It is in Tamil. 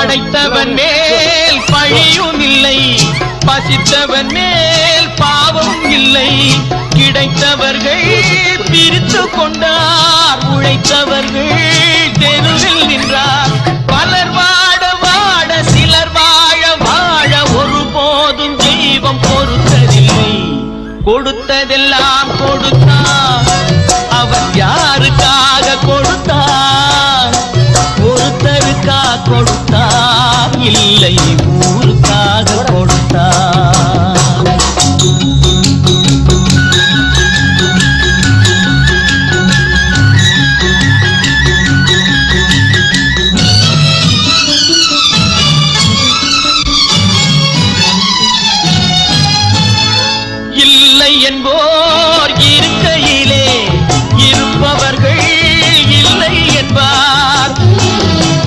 படைத்தவன் மேல் பழியும் இல்லை, பசித்தவன் மேல் பாவம் இல்லை. கிடைத்தவர்கள் பிரித்து கொண்டார், உழைத்தவர்கள் தெருவில் நின்றார். பலர் வாட வாட சிலர் வாழ வாழ ஒருபோதும் தெய்வம் பொறுத்ததில்லை. கொடுத்ததெல்லாம் கொடுத்தார், அவர் யாருக்காக கொடுத்தார்? ஒருத்தருக்கா கொடுத்தார், இல்லை